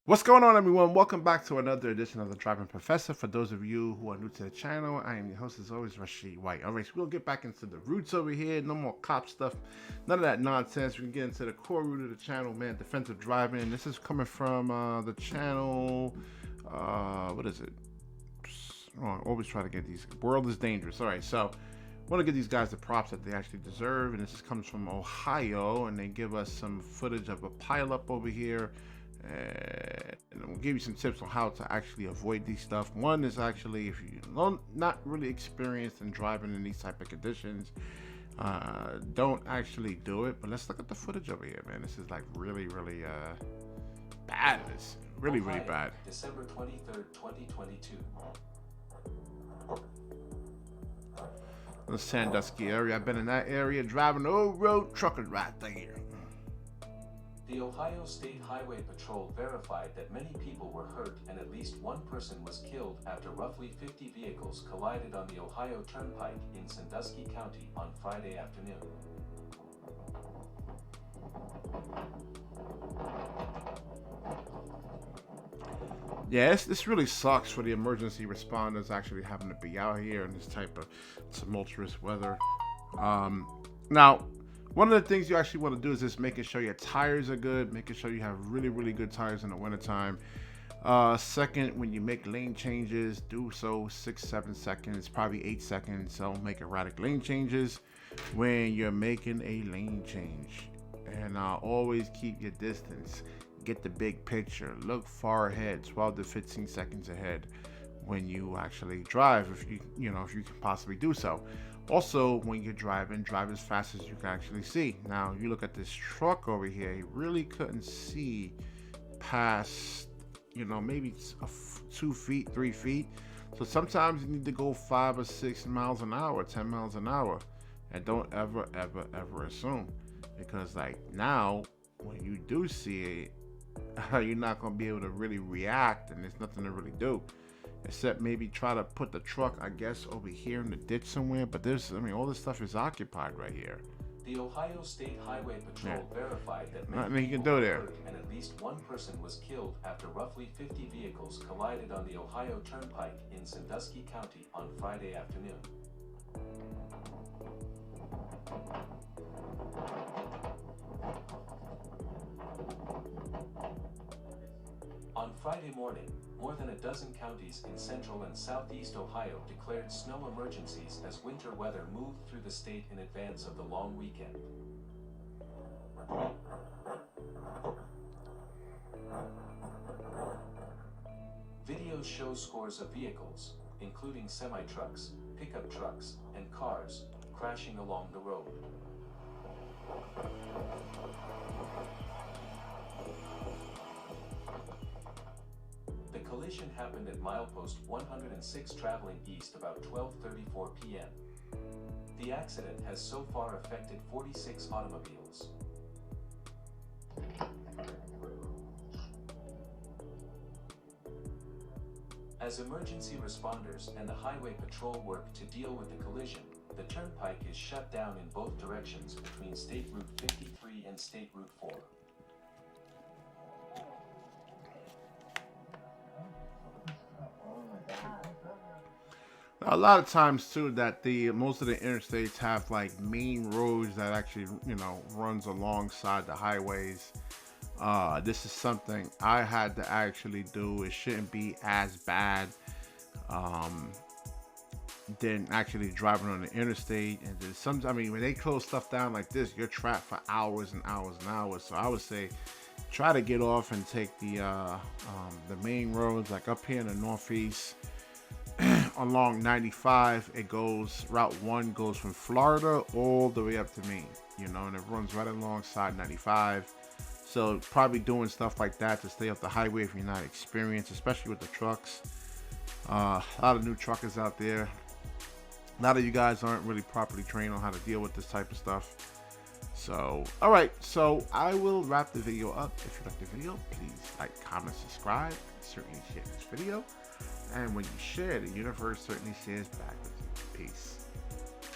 What's going on, everyone? Welcome back to another edition of the Driving Professor. For those of you who are new to the channel, I am your host, as always, Rashid White. All right, so we'll get back into the roots over here. No more cop stuff, none of that nonsense. We can get into the core root of the channel, man. Defensive driving. This is coming from the channel. What is it? Oh, I always try to get these. World is dangerous. All right, so I want to give these guys the props that they actually deserve. And this comes from Ohio, and they give us some footage of a pileup over here. And we'll give you some tips on how to actually avoid these stuff. One is actually, if you're not really experienced in driving in these type of conditions, don't actually do it. But let's look at the footage over here, man. This is like really bad. It's really bad. December 23rd, 2022. The Sandusky area. I've been in that area driving old road truckers right there. The Ohio State Highway Patrol verified that many people were hurt and at least one person was killed after roughly 50 vehicles collided on the Ohio Turnpike in Sandusky County on Friday afternoon. Yeah, this really sucks for the emergency responders actually having to be out here in this type of tumultuous weather. Now, one of the things you actually want to do is just making sure your tires are good, making sure you have really good tires in the wintertime. Second, when you make lane changes, do so 6-7 seconds, probably 8 seconds. Don't make erratic lane changes when you're making a lane change. And always keep your distance. Get the big picture. Look far ahead, 12 to 15 seconds ahead when you actually drive, if you can possibly do so. Also, when you're driving, drive as fast as you can actually see. Now, you look at this truck over here, he really couldn't see past, maybe 2 feet, 3 feet. So sometimes you need to go 5 or 6 miles an hour, 10 miles an hour. And don't ever assume. Because like now, when you do see it, you're not going to be able to really react, and there's nothing to really do. Except maybe try to put the truck, I guess, over here in the ditch somewhere. But all this stuff is occupied right here. The Ohio State Highway Patrol verified that nothing you can do there. And at least one person was killed after roughly 50 vehicles collided on the Ohio Turnpike in Sandusky County on Friday afternoon. On Friday morning, more than a dozen counties in central and southeast Ohio declared snow emergencies as winter weather moved through the state in advance of the long weekend. Videos show scores of vehicles, including semi-trucks, pickup trucks, and cars, crashing along the road. The collision happened at milepost 106 traveling east about 12:34 p.m. The accident has so far affected 46 automobiles. As emergency responders and the highway patrol work to deal with the collision, the turnpike is shut down in both directions between State Route 53 and State Route 4. A lot of times too that most of the interstates have like main roads that actually runs alongside the highways. This is something I had to actually do. It shouldn't be as bad than actually driving on the interstate. And then sometimes, when they close stuff down like this, you're trapped for hours and hours and hours. So I would say try to get off and take the main roads, like up here in the Northeast. Along 95, Route 1 goes from Florida all the way up to Maine, and it runs right alongside 95. So probably doing stuff like that to stay off the highway if you're not experienced, especially with the trucks. A lot of new truckers out there. A lot of you guys aren't really properly trained on how to deal with this type of stuff. So, all right. So I will wrap the video up. If you like the video, please like, comment, subscribe, certainly share this video. And when you share, the universe certainly shares back with you. Peace.